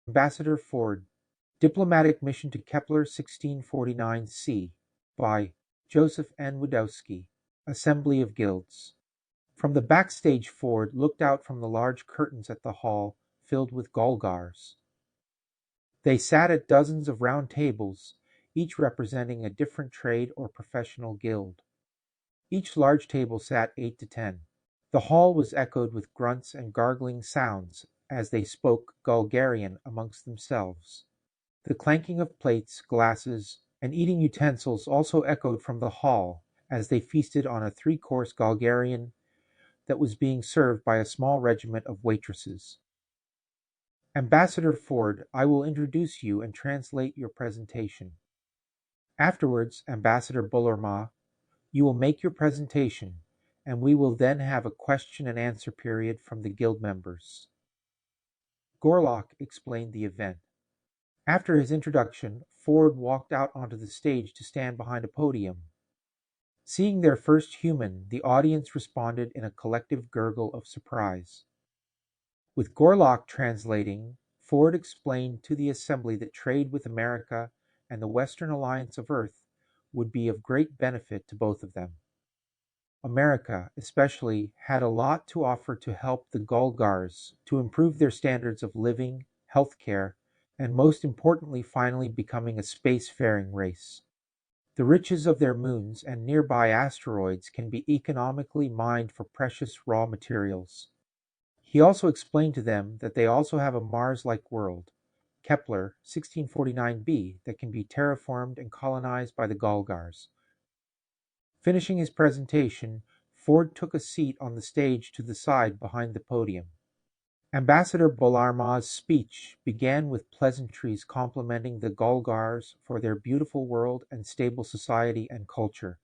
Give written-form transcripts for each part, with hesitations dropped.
Ambassador Ford, Diplomatic Mission to Kepler-1649c by Joseph N. Wdowski, Assembly of Guilds. From the backstage Ford looked out from the large curtains at the hall filled with Golgars. They sat at dozens of round tables, each representing a different trade or professional guild. Each large table sat 8 to 10. The hall was echoed with grunts and gargling sounds as they spoke Bulgarian amongst themselves. The clanking of plates, glasses, and eating utensils also echoed from the hall as they feasted on a three-course Bulgarian that was being served by a small regiment of waitresses. Ambassador Ford, I will introduce you and translate your presentation. Afterwards, Ambassador Bullarma, you will make your presentation, and we will then have a question and answer period from the guild members. Gorlock explained the event. After his introduction, Ford walked out onto the stage to stand behind a podium. Seeing their first human, the audience responded in a collective gurgle of surprise. With Gorlock translating, Ford explained to the assembly that trade with America and the Western Alliance of Earth would be of great benefit to both of them. America, especially, had a lot to offer to help the Golgars to improve their standards of living, healthcare, and most importantly, finally becoming a spacefaring race. The riches of their moons and nearby asteroids can be economically mined for precious raw materials. He also explained to them that they also have a Mars-like world, Kepler-1649b, that can be terraformed and colonized by the Golgars. Finishing his presentation, Ford took a seat on the stage to the side behind the podium. Ambassador Bullarma's speech began with pleasantries complimenting the Golgars for their beautiful world and stable society and culture.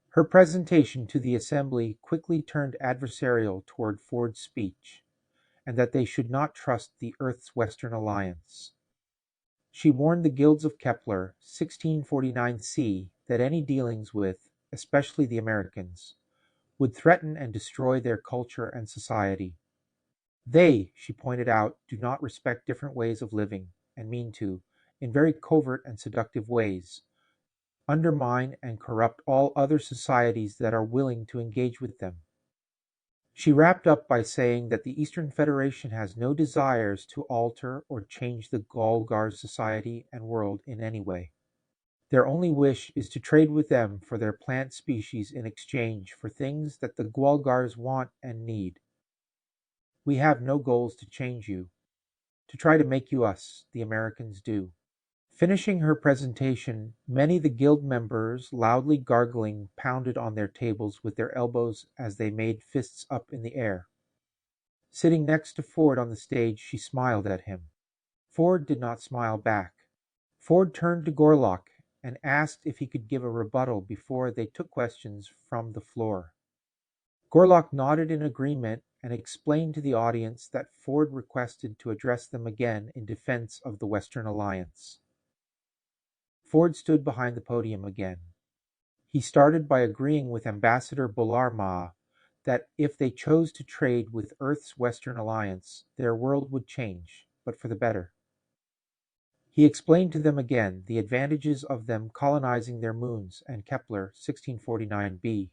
Her presentation to the assembly quickly turned adversarial toward Ford's speech, and that they should not trust the Earth's Western Alliance. She warned the guilds of Kepler 1649c that any dealings with, especially the Americans, would threaten and destroy their culture and society. They, she pointed out, do not respect different ways of living, and mean to, in very covert and seductive ways, undermine and corrupt all other societies that are willing to engage with them. She wrapped up by saying that the Eastern Federation has no desires to alter or change the Golgar society and world in any way. Their only wish is to trade with them for their plant species in exchange for things that the Golgars want and need. We have no goals to change you, to try to make you us, the Americans do. Finishing her presentation, many of the guild members, loudly gargling, pounded on their tables with their elbows as they made fists up in the air. Sitting next to Ford on the stage, she smiled at him. Ford did not smile back. Ford turned to Gorlock and asked if he could give a rebuttal before they took questions from the floor. Gorlock nodded in agreement and explained to the audience that Ford requested to address them again in defense of the Western Alliance. Ford stood behind the podium again. He started by agreeing with Ambassador Bullarma that if they chose to trade with Earth's Western Alliance, their world would change, but for the better. He explained to them again the advantages of them colonizing their moons and Kepler 1649b.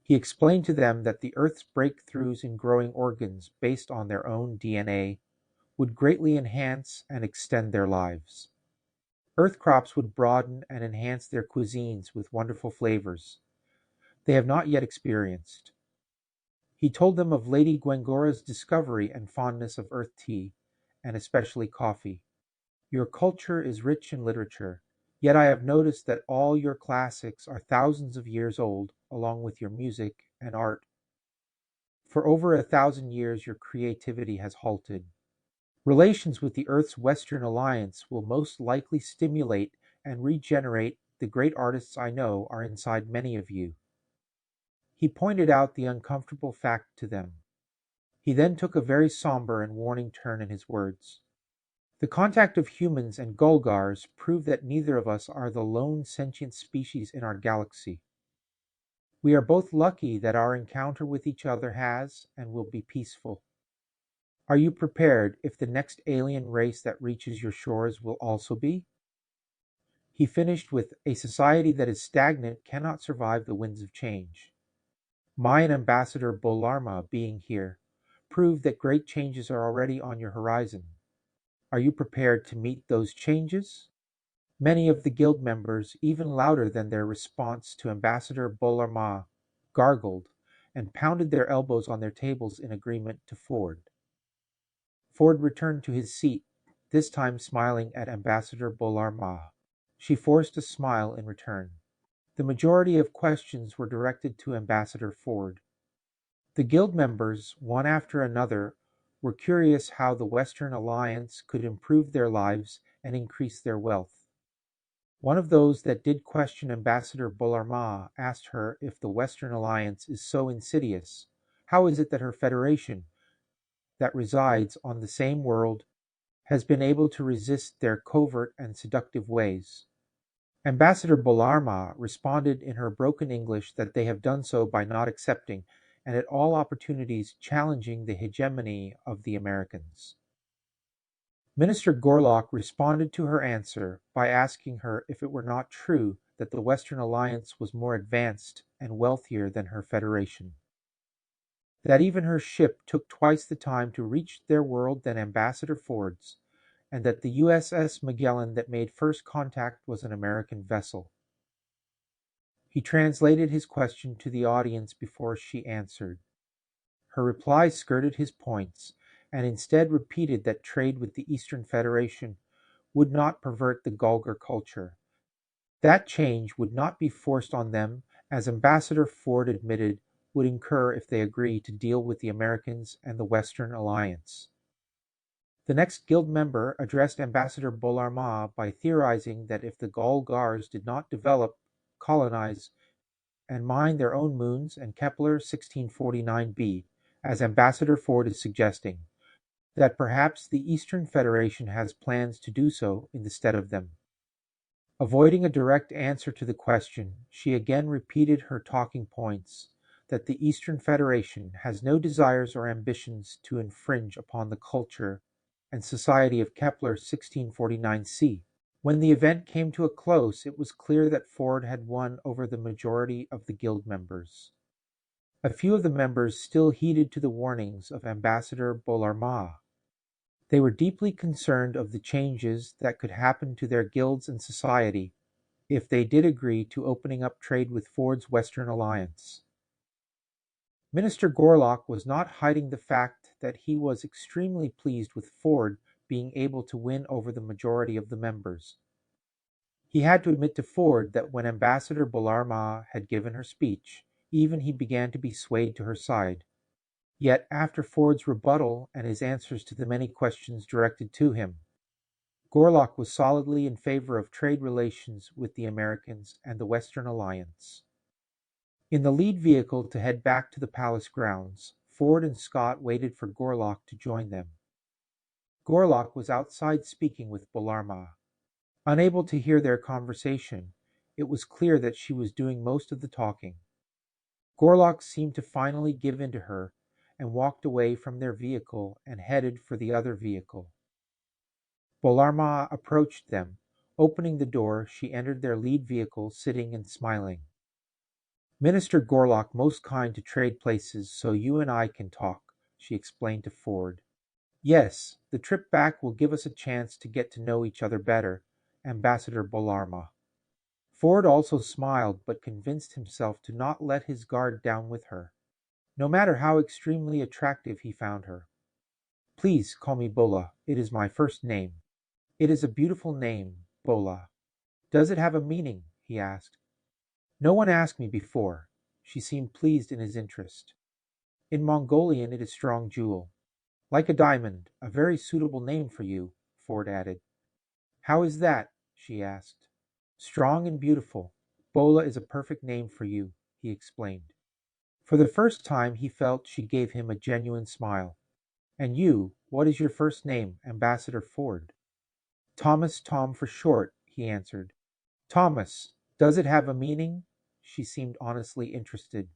He explained to them that the Earth's breakthroughs in growing organs based on their own DNA would greatly enhance and extend their lives. Earth crops would broaden and enhance their cuisines with wonderful flavors they have not yet experienced. He told them of Lady Gwengora's discovery and fondness of earth tea, and especially coffee. Your culture is rich in literature, yet I have noticed that all your classics are thousands of years old, along with your music and art. For over 1,000 years your creativity has halted. Relations with the Earth's Western Alliance will most likely stimulate and regenerate the great artists I know are inside many of you. He pointed out the uncomfortable fact to them. He then took a very somber and warning turn in his words. The contact of humans and Golgars prove that neither of us are the lone sentient species in our galaxy. We are both lucky that our encounter with each other has and will be peaceful. Are you prepared if the next alien race that reaches your shores will also be? He finished with, a society that is stagnant cannot survive the winds of change. My and Ambassador Bolarma being here prove that great changes are already on your horizon. Are you prepared to meet those changes? Many of the guild members, even louder than their response to Ambassador Bolarma, gargled and pounded their elbows on their tables in agreement to Ford. Ford returned to his seat, this time smiling at Ambassador Bolarma. She forced a smile in return. The majority of questions were directed to Ambassador Ford. The guild members, one after another, were curious how the Western Alliance could improve their lives and increase their wealth. One of those that did question Ambassador Bolarma asked her if the Western Alliance is so insidious, how is it that her federation, that resides on the same world, has been able to resist their covert and seductive ways? Ambassador Bolarma responded in her broken English that they have done so by not accepting and at all opportunities challenging the hegemony of the Americans. Minister Gorlock responded to her answer by asking her if it were not true that the Western Alliance was more advanced and wealthier than her federation, that even her ship took twice the time to reach their world than Ambassador Ford's, and that the USS Magellan that made first contact was an American vessel. He translated his question to the audience before she answered. Her reply skirted his points, and instead repeated that trade with the Eastern Federation would not pervert the Gulgar culture. That change would not be forced on them, as Ambassador Ford admitted would incur if they agree to deal with the Americans and the Western Alliance. The next guild member addressed Ambassador Bolarma by theorizing that if the Gulgars did not develop, colonize, and mine their own moons and Kepler-1649b, as Ambassador Ford is suggesting, that perhaps the Eastern Federation has plans to do so in the stead of them. Avoiding a direct answer to the question, she again repeated her talking points that the Eastern Federation has no desires or ambitions to infringe upon the culture and society of Kepler-1649c. When the event came to a close, it was clear that Ford had won over the majority of the guild members. A few of the members still heeded to the warnings of Ambassador Bolarma. They were deeply concerned of the changes that could happen to their guilds and society if they did agree to opening up trade with Ford's Western Alliance. Minister Gorlock was not hiding the fact that he was extremely pleased with Ford being able to win over the majority of the members. He had to admit to Ford that when Ambassador Bolarma had given her speech, even he began to be swayed to her side. Yet after Ford's rebuttal and his answers to the many questions directed to him, Gorlock was solidly in favor of trade relations with the Americans and the Western Alliance. In the lead vehicle to head back to the palace grounds, Ford and Scott waited for Gorlock to join them. Gorlock was outside speaking with Bolarma. Unable to hear their conversation, it was clear that she was doing most of the talking. Gorlock seemed to finally give in to her and walked away from their vehicle and headed for the other vehicle. Bolarma approached them. Opening the door, she entered their lead vehicle, sitting and smiling. Minister Gorlock most kind to trade places, so you and I can talk, she explained to Ford. Yes, the trip back will give us a chance to get to know each other better, Ambassador Bolarma. Ford also smiled, but convinced himself to not let his guard down with her, no matter how extremely attractive he found her. Please call me Bola. It is my first name. It is a beautiful name, Bola. Does it have a meaning? He asked. No one asked me before. She seemed pleased in his interest. In Mongolian it is strong jewel. Like a diamond, a very suitable name for you, Ford added. How is that? She asked. Strong and beautiful. Bola is a perfect name for you, he explained. For the first time he felt she gave him a genuine smile. And you, what is your first name, Ambassador Ford? Thomas Tom for short, he answered. Thomas, does it have a meaning? She seemed honestly interested.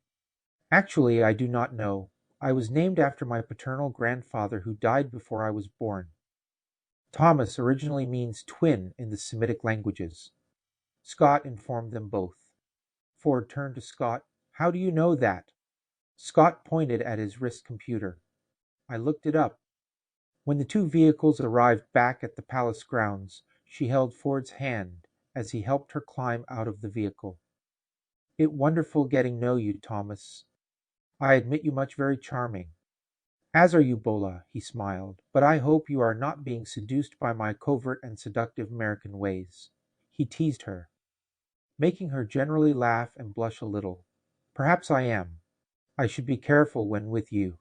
Actually, I do not know. I was named after my paternal grandfather who died before I was born. Thomas originally means twin in the Semitic languages. Scott informed them both. Ford turned to Scott. How do you know that? Scott pointed at his wrist computer. I looked it up. When the two vehicles arrived back at the palace grounds, she held Ford's hand as he helped her climb out of the vehicle. It wonderful getting know you, Thomas. I admit you much very charming. As are you, Bola, he smiled, but I hope you are not being seduced by my covert and seductive American ways. He teased her, making her generally laugh and blush a little. Perhaps I am. I should be careful when with you.